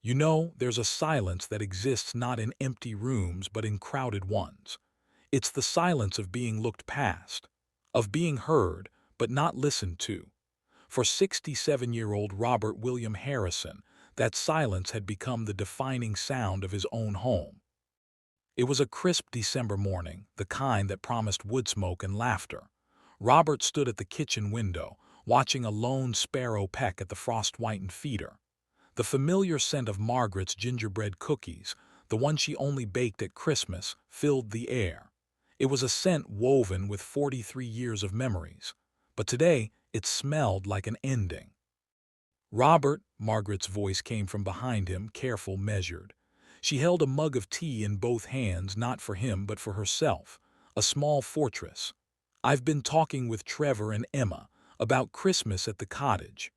You know, there's a silence that exists not in empty rooms but in crowded ones. It's the silence of being looked past, of being heard but not listened to. For 67-year-old Robert William Harrison, that silence had become the defining sound of his own home. It was a crisp December morning, the kind that promised wood smoke and laughter. Robert stood at the kitchen window, watching a lone sparrow peck at the frost-whitened feeder. The familiar scent of Margaret's gingerbread cookies, the one she only baked at Christmas, filled the air. It was a scent woven with 43 years of memories. But today, it smelled like an ending. Robert, Margaret's voice came from behind him, careful, measured. She held a mug of tea in both hands, not for him but for herself, a small fortress. I've been talking with Trevor and Emma about Christmas at the cottage.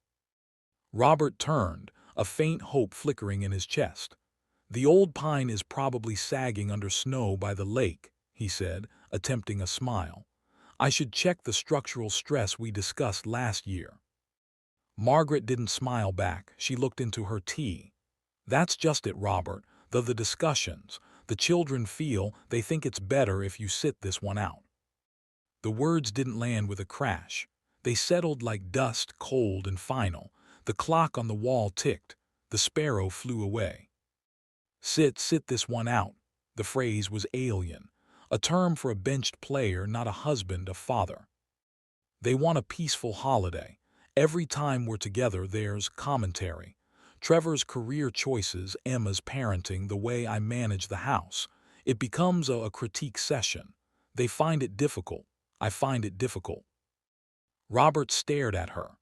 Robert turned, a faint hope flickering in his chest. The old pine is probably sagging under snow by the lake, he said, attempting a smile. I should check the structural stress we discussed last year. Margaret didn't smile back. She looked into her tea. That's just it, Robert. The discussions. The children feel they think it's better if you sit this one out. The words didn't land with a crash. They settled like dust, cold and final. The clock on the wall ticked. The sparrow flew away. Sit this one out. The phrase was alien, a term for a benched player, not a husband, a father. They want a peaceful holiday. Every time we're together, there's commentary. Trevor's career choices, Emma's parenting, the way I manage the house. It becomes a critique session. They find it difficult. I find it difficult. Robert stared at her.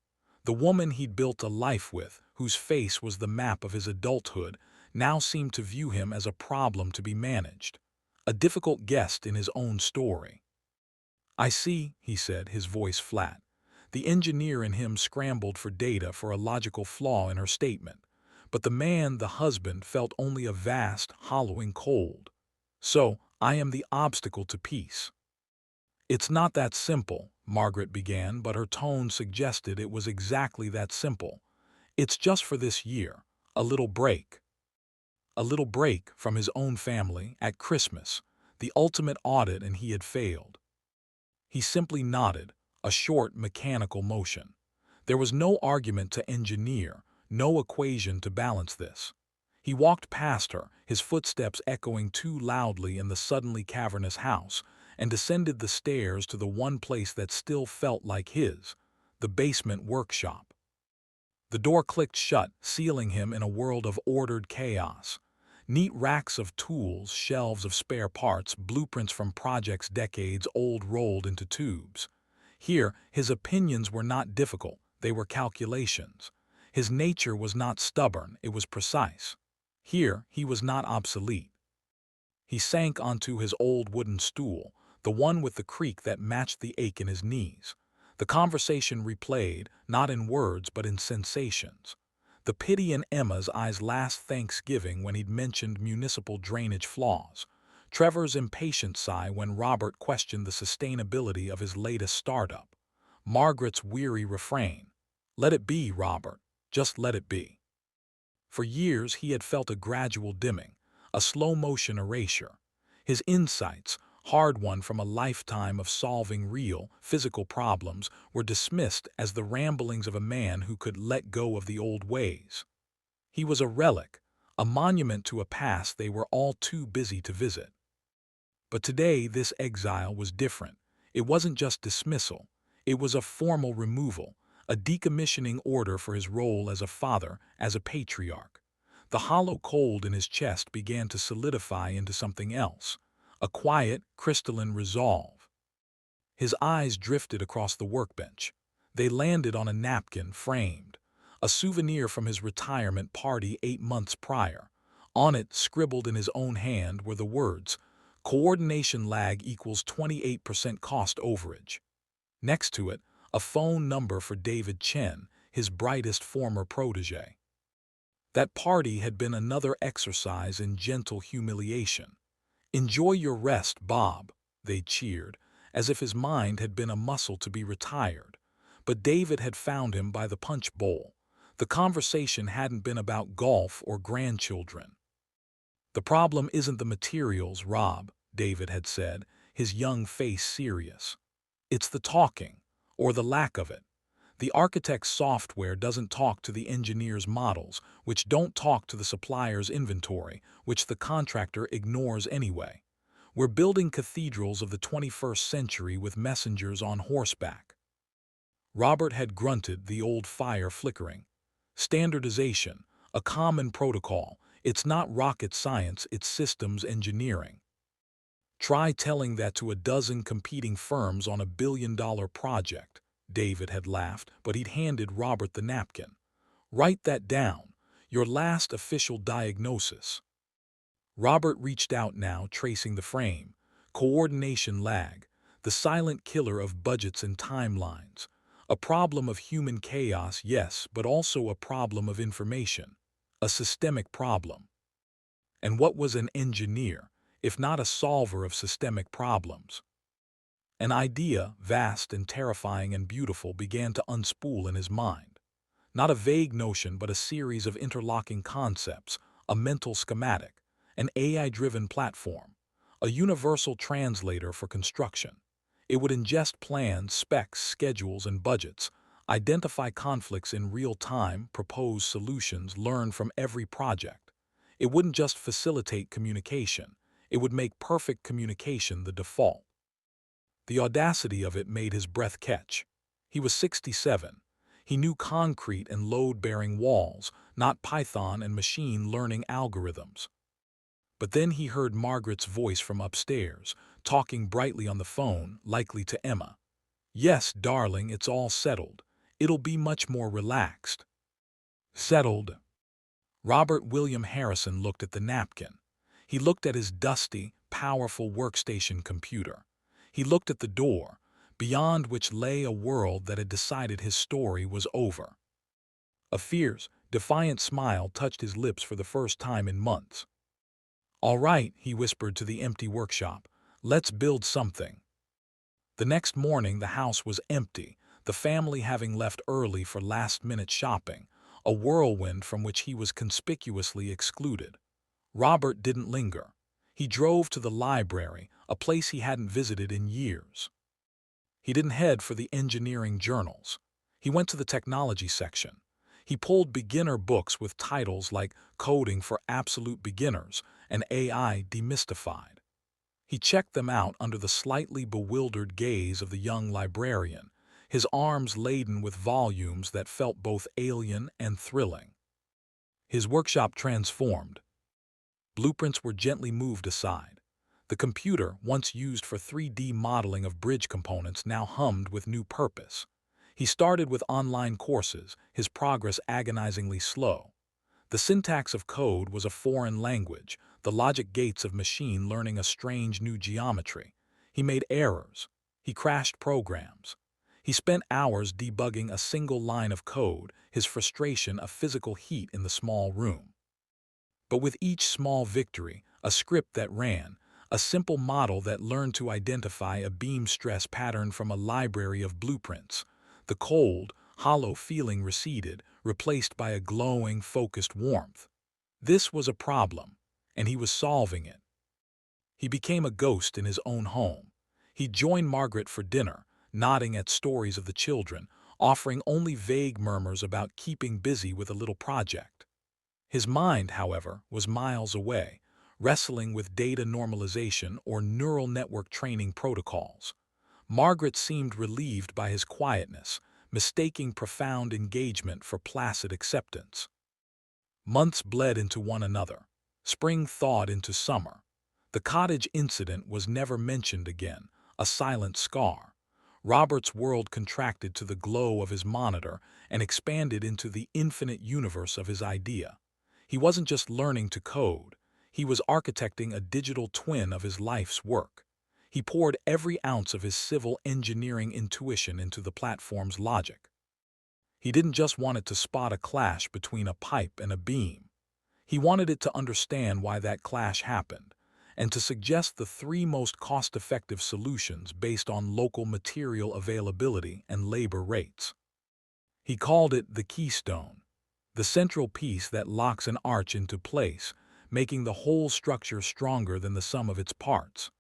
The woman he'd built a life with, whose face was the map of his adulthood, now seemed to view him as a problem to be managed, a difficult guest in his own story. I see, he said, his voice flat. The engineer in him scrambled for data for a logical flaw in her statement, but the man, the husband, felt only a vast, hollowing cold. So, I am the obstacle to peace. It's not that simple, Margaret began, but her tone suggested it was exactly that simple. It's just for this year, a little break. A little break from his own family at Christmas, the ultimate audit, and he had failed. He simply nodded, a short, mechanical motion. There was no argument to engineer, no equation to balance this. He walked past her, his footsteps echoing too loudly in the suddenly cavernous house, and descended the stairs to the one place that still felt like his, the basement workshop. The door clicked shut, sealing him in a world of ordered chaos. Neat racks of tools, shelves of spare parts, blueprints from projects decades old rolled into tubes. Here, his opinions were not difficult, they were calculations. His nature was not stubborn, it was precise. Here, he was not obsolete. He sank onto his old wooden stool, the one with the creak that matched the ache in his knees. The conversation replayed, not in words but in sensations. The pity in Emma's eyes last Thanksgiving when he'd mentioned municipal drainage flaws. Trevor's impatient sigh when Robert questioned the sustainability of his latest startup. Margaret's weary refrain. Let it be, Robert. Just let it be. For years he had felt a gradual dimming, a slow-motion erasure. His insights, hard-won from a lifetime of solving real, physical problems, were dismissed as the ramblings of a man who could let go of the old ways. He was a relic, a monument to a past they were all too busy to visit. But today this exile was different. It wasn't just dismissal. It was a formal removal, a decommissioning order for his role as a father, as a patriarch. The hollow cold in his chest began to solidify into something else, a quiet, crystalline resolve. His eyes drifted across the workbench. They landed on a napkin framed, a souvenir from his retirement party 8 months prior. On it, scribbled in his own hand, were the words, "Coordination lag equals 28% cost overage." Next to it, a phone number for David Chen, his brightest former protege. That party had been another exercise in gentle humiliation. "Enjoy your rest, Bob," they cheered, as if his mind had been a muscle to be retired. But David had found him by the punch bowl. The conversation hadn't been about golf or grandchildren. "The problem isn't the materials, Rob," David had said, his young face serious. "It's the talking, or the lack of it. The architect's software doesn't talk to the engineer's models, which don't talk to the supplier's inventory, which the contractor ignores anyway. We're building cathedrals of the 21st century with messengers on horseback." Robert had grunted, the old fire flickering. "Standardization, a common protocol. It's not rocket science, it's systems engineering." "Try telling that to a dozen competing firms on $1 billion project," David had laughed, but he'd handed Robert the napkin. "Write that down, your last official diagnosis." Robert reached out now, tracing the frame. Coordination lag, the silent killer of budgets and timelines. A problem of human chaos, yes, but also a problem of information. A systemic problem. And what was an engineer, if not a solver of systemic problems? An idea, vast and terrifying and beautiful, began to unspool in his mind. Not a vague notion, but a series of interlocking concepts, a mental schematic, an AI-driven platform, a universal translator for construction. It would ingest plans, specs, schedules, and budgets, identify conflicts in real time, propose solutions, learn from every project. It wouldn't just facilitate communication, it would make perfect communication the default. The audacity of it made his breath catch. He was 67. He knew concrete and load-bearing walls, not Python and machine learning algorithms. But then he heard Margaret's voice from upstairs, talking brightly on the phone, likely to Emma. "Yes, darling, it's all settled. It'll be much more relaxed." Settled. Robert William Harrison looked at the napkin. He looked at his dusty, powerful workstation computer. He looked at the door, beyond which lay a world that had decided his story was over. A fierce, defiant smile touched his lips for the first time in months. "All right," he whispered to the empty workshop. "Let's build something." The next morning the house was empty, the family having left early for last-minute shopping, a whirlwind from which he was conspicuously excluded. Robert didn't linger. He drove to the library, a place he hadn't visited in years. He didn't head for the engineering journals. He went to the technology section. He pulled beginner books with titles like Coding for Absolute Beginners and AI Demystified. He checked them out under the slightly bewildered gaze of the young librarian, his arms laden with volumes that felt both alien and thrilling. His workshop transformed. Blueprints were gently moved aside. The computer, once used for 3D modeling of bridge components, now hummed with new purpose. He started with online courses, his progress agonizingly slow. The syntax of code was a foreign language, the logic gates of machine learning a strange new geometry. He made errors. He crashed programs. He spent hours debugging a single line of code, his frustration a physical heat in the small room. But with each small victory, a script that ran, a simple model that learned to identify a beam stress pattern from a library of blueprints, the cold, hollow feeling receded, replaced by a glowing, focused warmth. This was a problem, and he was solving it. He became a ghost in his own home. He joined Margaret for dinner, nodding at stories of the children, offering only vague murmurs about keeping busy with a little project. His mind, however, was miles away, wrestling with data normalization or neural network training protocols. Margaret seemed relieved by his quietness, mistaking profound engagement for placid acceptance. Months bled into one another. Spring thawed into summer. The cottage incident was never mentioned again, a silent scar. Robert's world contracted to the glow of his monitor and expanded into the infinite universe of his idea. He wasn't just learning to code. He was architecting a digital twin of his life's work. He poured every ounce of his civil engineering intuition into the platform's logic. He didn't just want it to spot a clash between a pipe and a beam. He wanted it to understand why that clash happened, and to suggest the three most cost-effective solutions based on local material availability and labor rates. He called it the keystone. the central piece that locks an arch into place, making the whole structure stronger than the sum of its parts.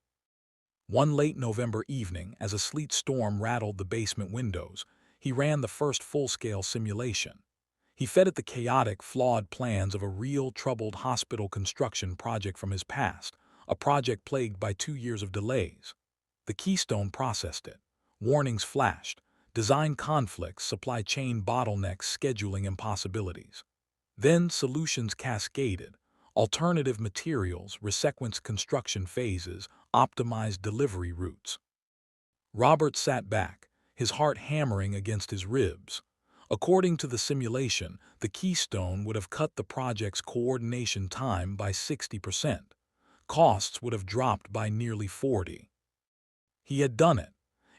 One late November evening, as a sleet storm rattled the basement windows, he ran the first full-scale simulation. He fed it the chaotic, flawed plans of a real, troubled hospital construction project from his past, a project plagued by 2 years of delays. The Keystone processed it. Warnings flashed, design conflicts, supply chain bottlenecks, scheduling impossibilities. Then solutions cascaded. Alternative materials, resequenced construction phases, optimized delivery routes. Robert sat back, his heart hammering against his ribs. According to the simulation, the Keystone would have cut the project's coordination time by 60%. Costs would have dropped by nearly 40%. He had done it.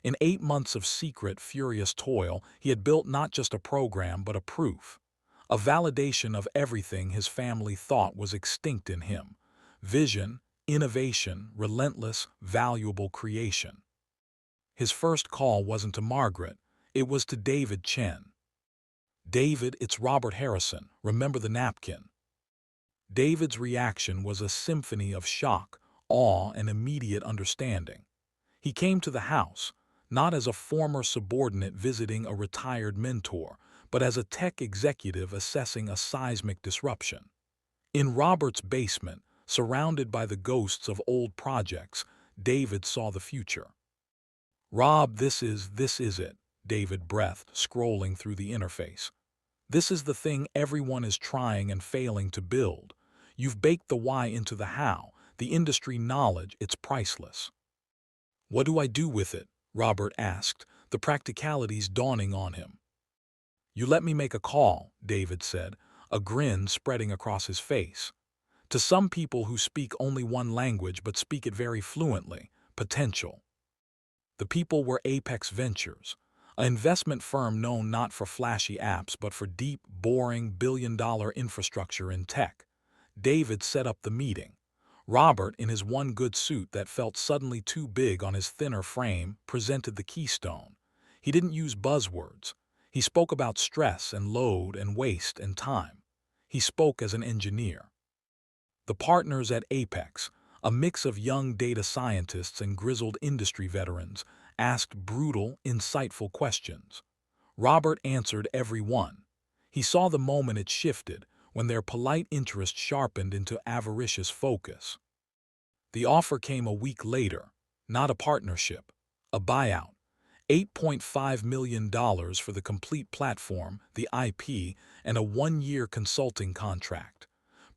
In 8 months of secret, furious toil, he had built not just a program but a proof. A validation of everything his family thought was extinct in him. Vision, innovation, relentless, valuable creation. His first call wasn't to Margaret, it was to David Chen. "David, it's Robert Harrison. Remember the napkin?" David's reaction was a symphony of shock, awe, and immediate understanding. He came to the house, not as a former subordinate visiting a retired mentor, but as a tech executive assessing a seismic disruption. In Robert's basement, surrounded by the ghosts of old projects, David saw the future. "Rob, this is it," David breathed, scrolling through the interface. "This is the thing everyone is trying and failing to build. You've baked the why into the how, the industry knowledge, it's priceless." "What do I do with it?" Robert asked, the practicalities dawning on him. "You let me make a call," David said, a grin spreading across his face. "To some people who speak only one language but speak it very fluently, potential." The people were Apex Ventures, an investment firm known not for flashy apps but for deep, boring, billion-dollar infrastructure in tech. David set up the meeting. Robert, in his one good suit that felt suddenly too big on his thinner frame, presented the Keystone. He didn't use buzzwords. He spoke about stress and load and waste and time. He spoke as an engineer. The partners at Apex, a mix of young data scientists and grizzled industry veterans, asked brutal, insightful questions. Robert answered every one. He saw the moment it shifted, when their polite interest sharpened into avaricious focus. The offer came a week later, not a partnership, a buyout. $8.5 million for the complete platform, the IP, and a 1-year consulting contract.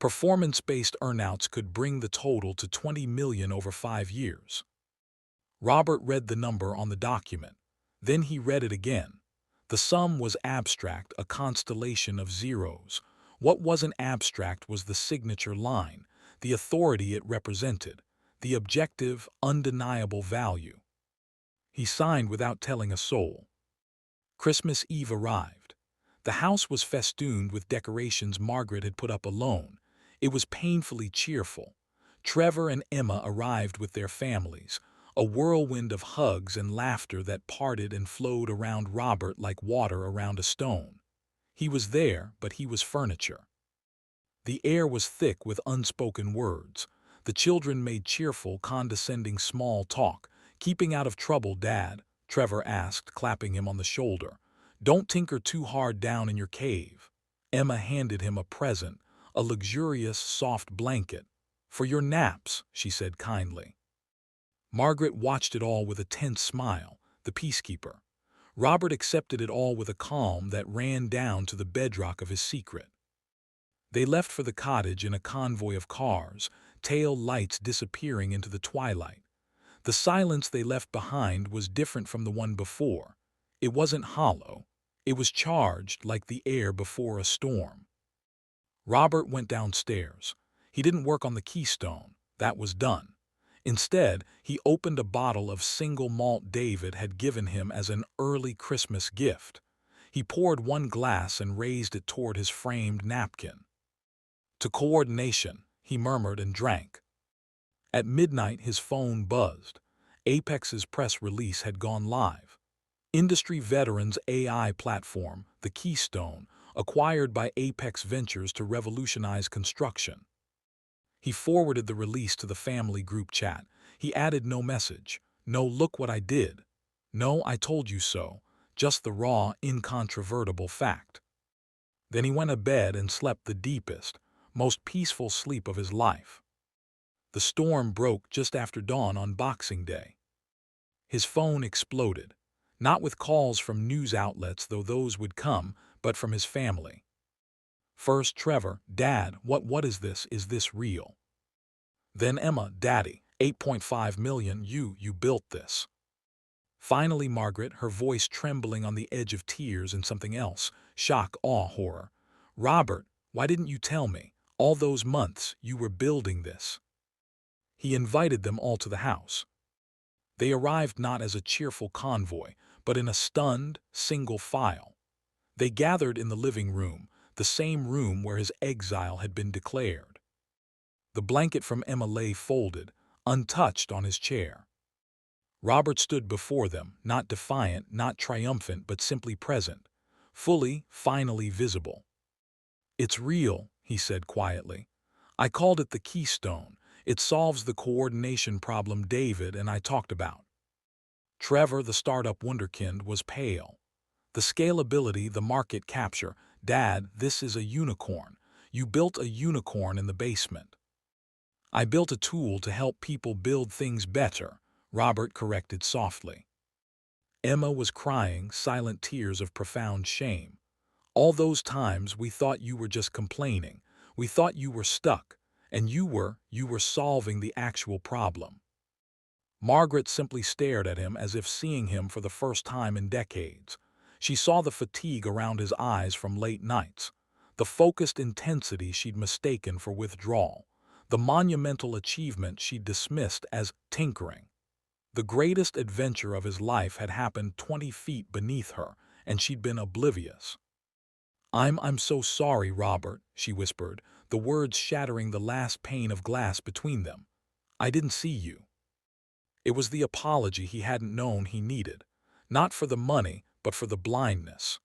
Performance-based earnouts could bring the total to $20 million over 5 years. Robert read the number on the document. Then he read it again. The sum was abstract, a constellation of zeros. What wasn't abstract was the signature line, the authority it represented, the objective, undeniable value. He signed without telling a soul. Christmas Eve arrived. The house was festooned with decorations Margaret had put up alone. It was painfully cheerful. Trevor and Emma arrived with their families, a whirlwind of hugs and laughter that parted and flowed around Robert like water around a stone. He was there, but he was furniture. The air was thick with unspoken words. The children made cheerful, condescending small talk. "Keeping out of trouble, Dad?" Trevor asked, clapping him on the shoulder. "Don't tinker too hard down in your cave." Emma handed him a present, a luxurious, soft blanket. "For your naps," she said kindly. Margaret watched it all with a tense smile, the peacekeeper. Robert accepted it all with a calm that ran down to the bedrock of his secret. They left for the cottage in a convoy of cars, tail lights disappearing into the twilight. The silence they left behind was different from the one before. It wasn't hollow. It was charged like the air before a storm. Robert went downstairs. He didn't work on the Keystone. That was done. Instead, he opened a bottle of single malt David had given him as an early Christmas gift. He poured one glass and raised it toward his framed napkin. "To coordination," he murmured and drank. At midnight, his phone buzzed. Apex's press release had gone live. Industry veterans' AI platform, the Keystone, acquired by Apex Ventures to revolutionize construction. He forwarded the release to the family group chat. He added no message, no "look what I did," no "I told you so," just the raw, incontrovertible fact. Then he went to bed and slept the deepest, most peaceful sleep of his life. The storm broke just after dawn on Boxing Day. His phone exploded, not with calls from news outlets, though those would come, but from his family. First Trevor, "Dad, what is this? Is this real?" Then Emma, "Daddy, 8.5 million, you built this." Finally Margaret, her voice trembling on the edge of tears, and something else, shock, awe, horror. "Robert, why didn't you tell me? All those months you were building this." He invited them all to the house. They arrived not as a cheerful convoy, but in a stunned, single file. They gathered in the living room, the same room where his exile had been declared. The blanket from Emma lay folded, untouched on his chair. Robert stood before them, not defiant, not triumphant, but simply present, fully, finally visible. "It's real," he said quietly. "I called it the keystone. It solves the coordination problem David and I talked about." Trevor, the startup wunderkind, was pale. "The scalability, the market capture. Dad, this is a unicorn. You built a unicorn in the basement." "I built a tool to help people build things better," Robert corrected softly. Emma was crying, silent tears of profound shame. "All those times we thought you were just complaining. We thought you were stuck, and you were solving the actual problem." Margaret simply stared at him as if seeing him for the first time in decades. She saw the fatigue around his eyes from late nights, the focused intensity she'd mistaken for withdrawal, the monumental achievement she'd dismissed as tinkering. The greatest adventure of his life had happened 20 feet beneath her, and she'd been oblivious. I'm so sorry, Robert," she whispered, the words shattering the last pane of glass between them. "I didn't see you." It was the apology he hadn't known he needed, not for the money, but for the blindness.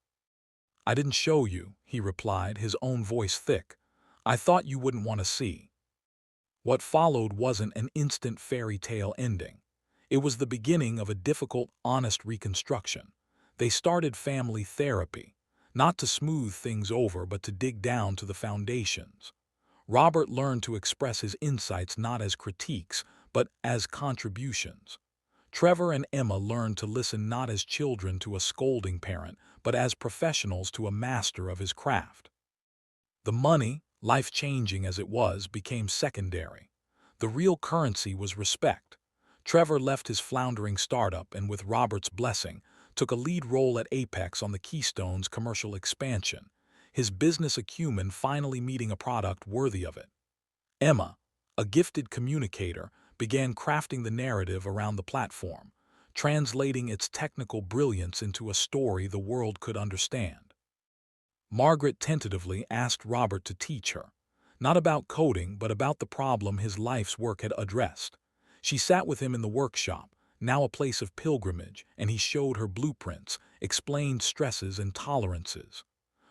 "I didn't show you," he replied, his own voice thick. "I thought you wouldn't want to see." What followed wasn't an instant fairy tale ending. It was the beginning of a difficult, honest reconstruction. They started family therapy, not to smooth things over, but to dig down to the foundations. Robert learned to express his insights not as critiques, but as contributions. Trevor and Emma learned to listen not as children to a scolding parent, but as professionals to a master of his craft. The money, life-changing as it was, became secondary. The real currency was respect. Trevor left his floundering startup and, with Robert's blessing, took a lead role at Apex on the Keystone's commercial expansion, his business acumen finally meeting a product worthy of it. Emma, a gifted communicator, began crafting the narrative around the platform, translating its technical brilliance into a story the world could understand. Margaret tentatively asked Robert to teach her, not about coding, but about the problem his life's work had addressed. She sat with him in the workshop, now a place of pilgrimage, and he showed her blueprints, explained stresses and tolerances.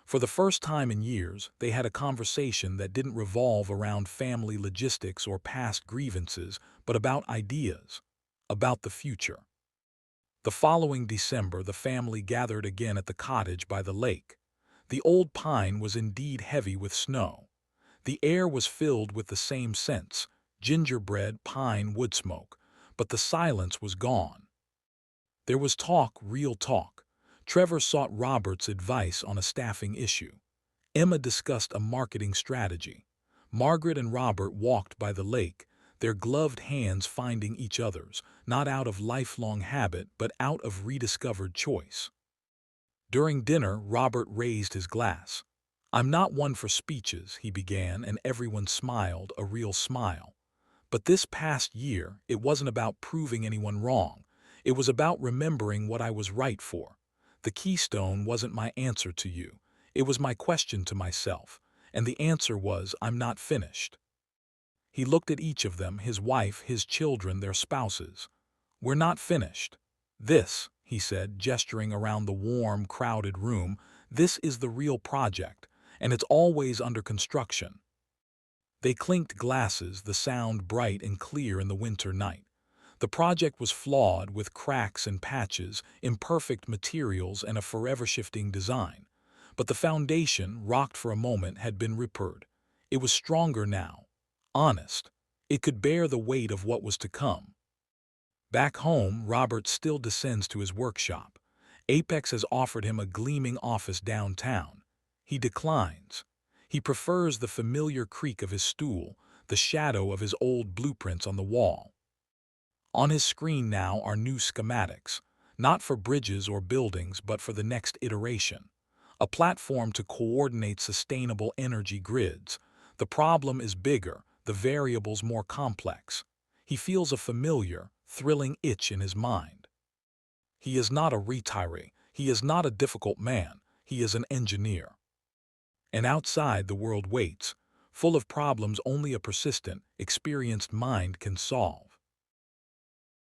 For the first time in years, they had a conversation that didn't revolve around family logistics or past grievances, but about ideas, about the future. The following December, the family gathered again at the cottage by the lake. The old pine was indeed heavy with snow. The air was filled with the same scents, gingerbread, pine, wood smoke, but the silence was gone. There was talk, real talk. Trevor sought Robert's advice on a staffing issue. Emma discussed a marketing strategy. Margaret and Robert walked by the lake, their gloved hands finding each other's, not out of lifelong habit, but out of rediscovered choice. During dinner, Robert raised his glass. "I'm not one for speeches," he began, and everyone smiled, a real smile. "But this past year, it wasn't about proving anyone wrong. It was about remembering what I was right for. The keystone wasn't my answer to you. It was my question to myself. And the answer was, I'm not finished." He looked at each of them, his wife, his children, their spouses. "We're not finished. This," he said, gesturing around the warm, crowded room, This is the real project, and it's always under construction. They clinked glasses, the sound bright and clear in the winter night. The project was flawed with cracks and patches, imperfect materials, and a forever-shifting design. But the foundation, rocked for a moment, had been repaired. It was stronger now, honest. It could bear the weight of what was to come. Back home, Robert still descends to his workshop. Apex has offered him a gleaming office downtown. He declines. He prefers the familiar creak of his stool, the shadow of his old blueprints on the wall. On his screen now are new schematics, not for bridges or buildings but for the next iteration. A platform to coordinate sustainable energy grids. The problem is bigger, the variables more complex. He feels a familiar, thrilling itch in his mind. He is not a retiree. He is not a difficult man. He is an engineer. And outside, the world waits, full of problems only a persistent, experienced mind can solve.